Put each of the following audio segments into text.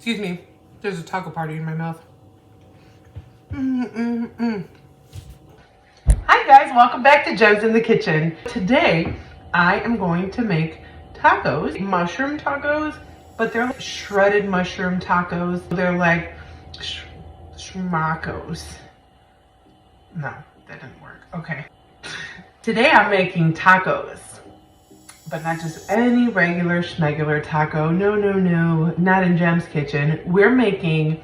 Excuse me, there's a taco party in my mouth. Hi guys, welcome back to Gems in the Kitchen. Today, I am going to make tacos, mushroom tacos, but they're like shredded mushroom tacos. They're like schmackos. No, that didn't work. Okay. Today I'm making tacos. But not just any regular schmegular taco. No, not in Gem's Kitchen. We're making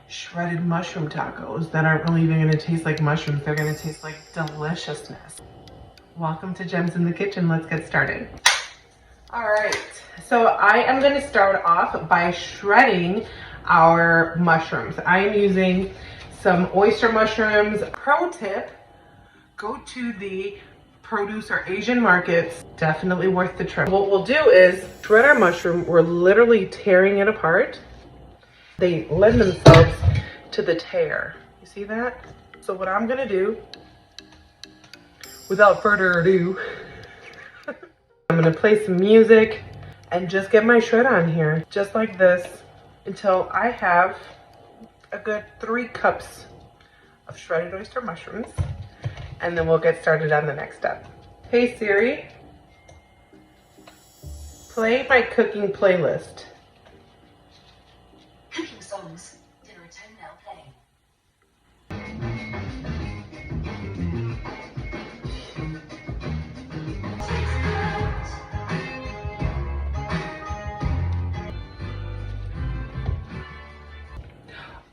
shredded mushroom tacos that aren't really even gonna taste like mushrooms. They're gonna taste like deliciousness. Welcome to Gems in the Kitchen. Let's get started. All right, so I am gonna start off by shredding our mushrooms. I am using some oyster mushrooms. Pro tip, go to the produce or Asian markets, definitely worth the trip. What we'll do is shred our mushroom. We're literally tearing it apart. They lend themselves to the tear. You see that? So what I'm gonna do, without further ado, I'm gonna play some music and just get my shred on here, just like this, until I have a good 3 cups of shredded oyster mushrooms. And then we'll get started on the next step. Hey Siri, play my cooking playlist. Cooking songs. Dinner at home now playing.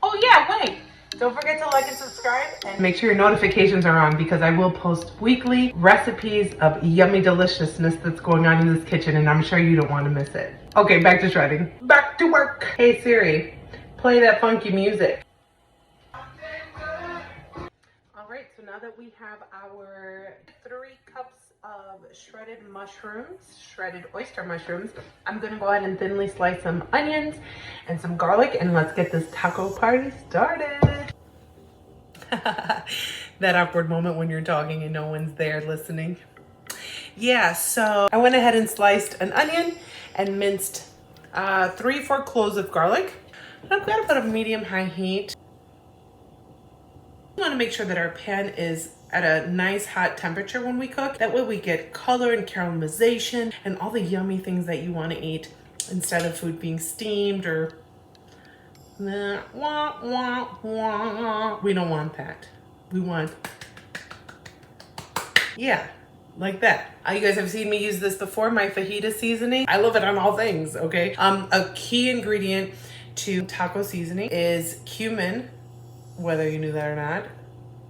Oh yeah, wait. Don't forget to like and subscribe and make sure your notifications are on because I will post weekly recipes of yummy deliciousness that's going on in this kitchen and I'm sure you don't want to miss it. Okay, back to shredding. Back to work. Hey Siri, play that funky music. All right, so now that we have our 3 cups of shredded mushrooms, shredded oyster mushrooms, I'm gonna go ahead and thinly slice some onions and some garlic and let's get this taco party started. That awkward moment when you're talking and no one's there listening. Yeah, so I went ahead and sliced an onion and minced 3-4 cloves of garlic. I've got about a medium-high heat. We want to make sure that our pan is at a nice hot temperature when we cook. That way we get color and caramelization and all the yummy things that you want to eat instead of food being steamed or we don't want that. We want, yeah, like that. You guys have seen me use this before, my fajita seasoning. I love it on all things, okay? A key ingredient to taco seasoning is cumin, whether you knew that or not.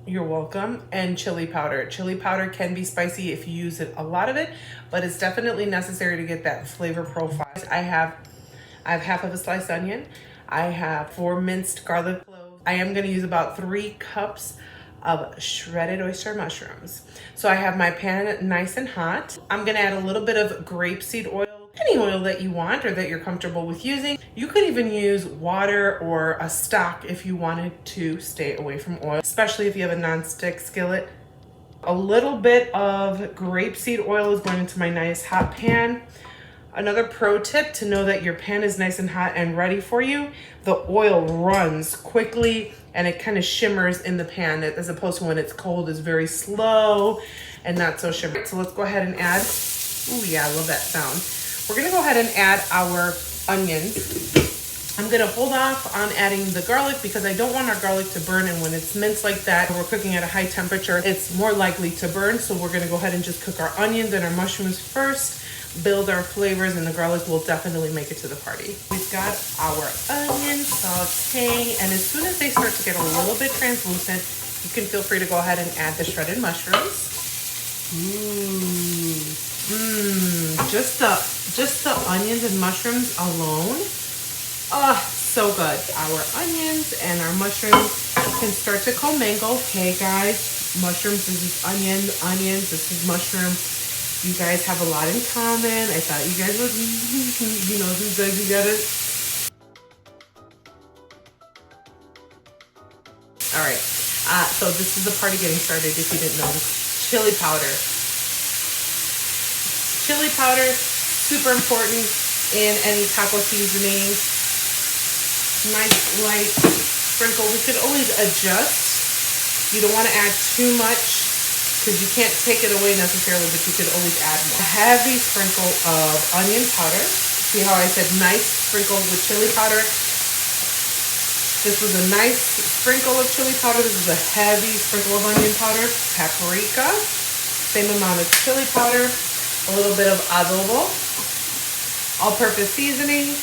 You're welcome. And chili powder. Chili powder can be spicy if you use a lot of it, but it's definitely necessary to get that flavor profile. I have half of a sliced onion. I have 4 minced garlic cloves. I am going to use about 3 cups of shredded oyster mushrooms. So I have my pan nice and hot. I'm going to add a little bit of grapeseed oil, any oil that you want or that you're comfortable with using. You could even use water or a stock if you wanted to stay away from oil, especially if you have a non-stick skillet. A little bit of grapeseed oil is going into my nice hot pan. Another pro tip to know that your pan is nice and hot and ready for you, the oil runs quickly and it kind of shimmers in the pan as opposed to when it's cold, it's very slow and not so shimmery. So let's go ahead and add, ooh yeah, I love that sound. We're gonna go ahead and add our onions. I'm gonna hold off on adding the garlic because I don't want our garlic to burn, and when it's minced like that, we're cooking at a high temperature, it's more likely to burn. So we're gonna go ahead and just cook our onions and our mushrooms first, build our flavors, and the garlic will definitely make it to the party. We've got our onions sauteing, and as soon as they start to get a little bit translucent, you can feel free to go ahead and add the shredded mushrooms. Just the onions and mushrooms alone. Oh, so good. Our onions and our mushrooms can start to commingle. Hey guys, mushrooms, this is onions, this is mushroom. You guys have a lot in common. I thought you guys would, you know, you got it. All right, so this is the party getting started if you didn't know. Chili powder. Chili powder, super important in any taco seasoning. Nice light sprinkle. We could always adjust. You don't want to add too much because you can't take it away necessarily, but you could always add more. A heavy sprinkle of onion powder. See how I said nice sprinkle with chili powder? This was a nice sprinkle of chili powder. This is a heavy sprinkle of onion powder. Paprika, same amount of chili powder. A little bit of adobo. All-purpose seasoning.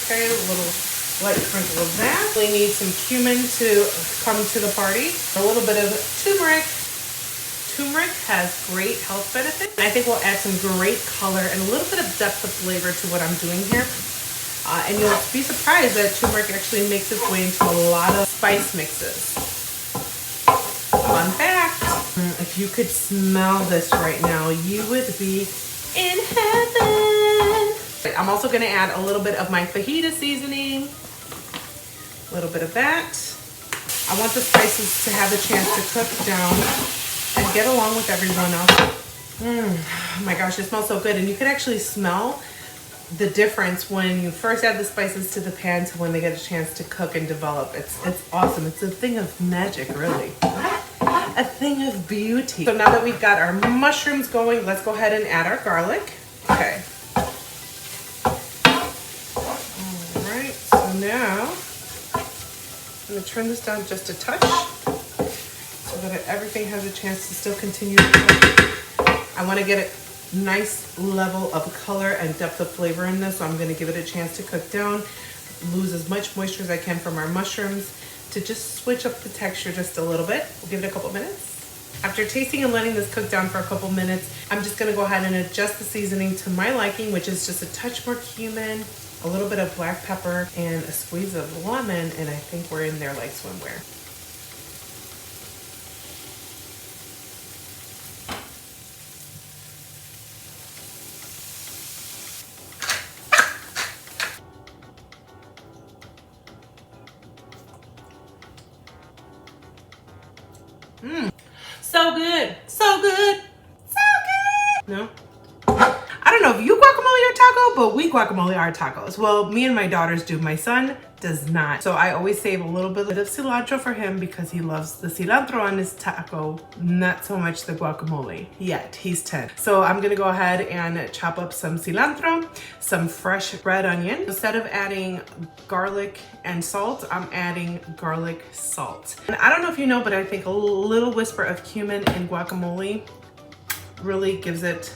Okay, a little light sprinkle of that. We need some cumin to come to the party. A little bit of turmeric. Turmeric has great health benefits. I think we'll add some great color and a little bit of depth of flavor to what I'm doing here. And you'll be surprised that turmeric actually makes its way into a lot of spice mixes. Fun fact, if you could smell this right now, you would be in heaven. I'm also gonna add a little bit of my fajita seasoning. A little bit of that. I want the spices to have a chance to cook down and get along with everyone else. Oh my gosh, it smells so good. And you can actually smell the difference when you first add the spices to the pan to when they get a chance to cook and develop. It's awesome. It's a thing of magic, really. A thing of beauty. So now that we've got our mushrooms going, let's go ahead and add our garlic. Okay. All right, so now I'm gonna turn this down just a touch so that everything has a chance to still continue to cook. I wanna get a nice level of color and depth of flavor in this, so I'm gonna give it a chance to cook down, lose as much moisture as I can from our mushrooms to just switch up the texture just a little bit. We'll give it a couple minutes. After tasting and letting this cook down for a couple minutes, I'm just gonna go ahead and adjust the seasoning to my liking, which is just a touch more cumin, a little bit of black pepper, and a squeeze of lemon, and I think we're in there like swimwear. So good, so good, so good. No? I don't know if you guacamole your taco, but we guacamole our tacos. Well, me and my daughters do. My son does not. So I always save a little bit of cilantro for him because he loves the cilantro on his taco, not so much the guacamole yet. He's 10. So I'm gonna go ahead and chop up some cilantro, some fresh red onion. Instead of adding garlic and salt, I'm adding garlic salt. And I don't know if you know, but I think a little whisper of cumin in guacamole really gives it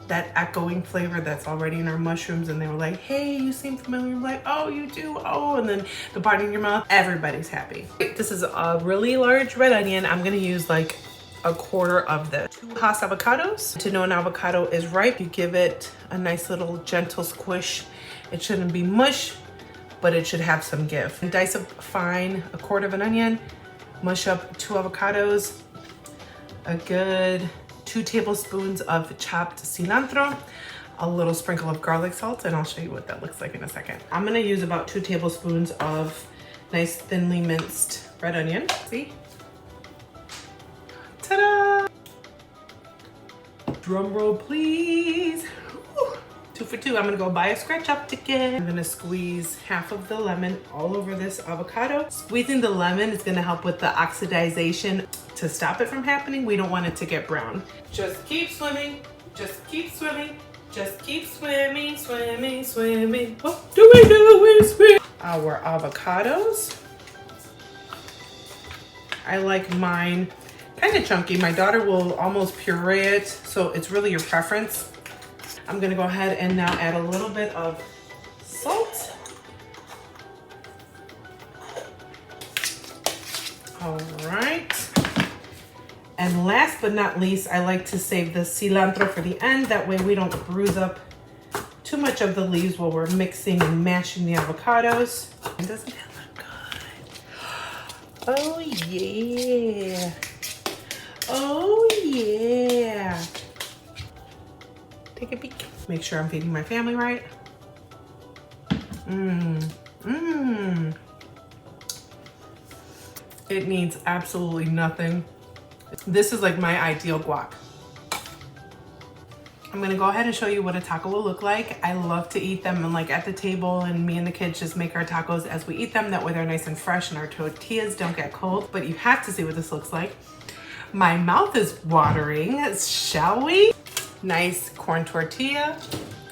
that echoing flavor that's already in our mushrooms. And they were like, hey, you seem familiar. I'm like, oh, you do? Oh, and then the part in your mouth, everybody's happy. This is a really large red onion. I'm gonna use like a quarter of this. 2 Hass avocados. To know an avocado is ripe, you give it a nice little gentle squish. It shouldn't be mush, but it should have some give. And dice up fine a quarter of an onion, mush up 2 avocados, a good 2 tablespoons of chopped cilantro, a little sprinkle of garlic salt, and I'll show you what that looks like in a second. I'm gonna use about 2 tablespoons of nice thinly minced red onion. See? Ta-da! Drum roll, please. Whew. 2 for 2. I'm gonna go buy a scratch up ticket. I'm gonna squeeze half of the lemon all over this avocado. Squeezing the lemon is gonna help with the oxidization to stop it from happening. We don't want it to get brown. Just keep swimming, just keep swimming, just keep swimming, swimming, swimming. What do we do? We swim. Our avocados. I like mine kind of chunky. My daughter will almost puree it, so it's really your preference. I'm gonna go ahead and now add a little bit of salt. All right. And last but not least, I like to save the cilantro for the end. That way we don't bruise up too much of the leaves while we're mixing and mashing the avocados. And doesn't that look good? Oh yeah. Oh yeah. Take a peek. Make sure I'm feeding my family right. It needs absolutely nothing. This is like my ideal guac. I'm gonna go ahead and show you what a taco will look like. I love to eat them and like at the table, and me and the kids just make our tacos as we eat them. That way they're nice and fresh and our tortillas don't get cold. But you have to see what this looks like. My mouth is watering, shall we? Nice corn tortilla,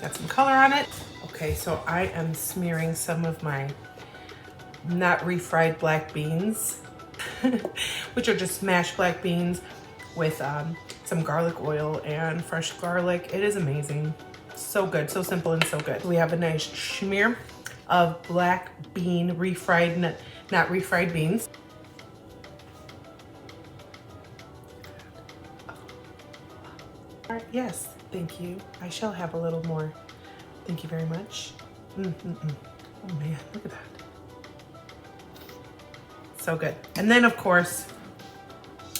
got some color on it. Okay, so I am smearing some of my not refried black beans, which are just smashed black beans with some garlic oil and fresh garlic. It is amazing. So good, so simple and so good. We have a nice smear of black bean refried, not refried beans. Yes, thank you. I shall have a little more. Thank you very much. Oh man, look at that. So good. And then of course,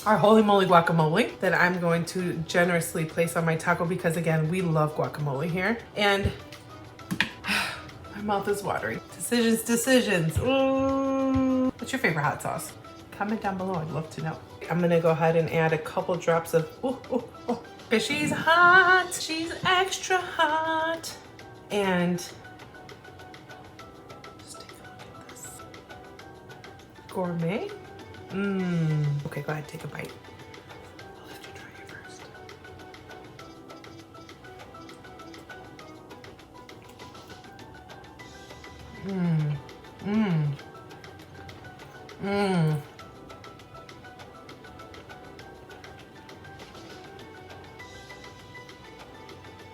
our holy moly guacamole that I'm going to generously place on my taco because again, we love guacamole here. And my mouth is watering. Decisions. Ooh. What's your favorite hot sauce? Comment down below, I'd love to know. I'm gonna go ahead and add a couple drops of, because she's hot, she's extra hot. And just take a look at this. Gourmet. Okay, go ahead, take a bite. I'll let you try it first.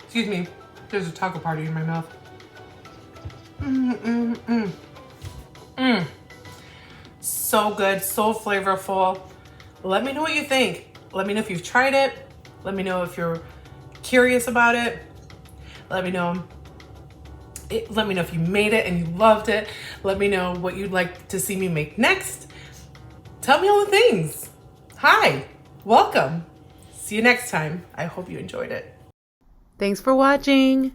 Excuse me, there's a taco party in my mouth. So good, so flavorful. Let me know what you think. Let me know if you've tried it. Let me know if you're curious about it. Let me know if you made it and you loved it. Let me know what you'd like to see me make next. Tell me all the things. Hi, welcome. See you next time. I hope you enjoyed it. Thanks for watching.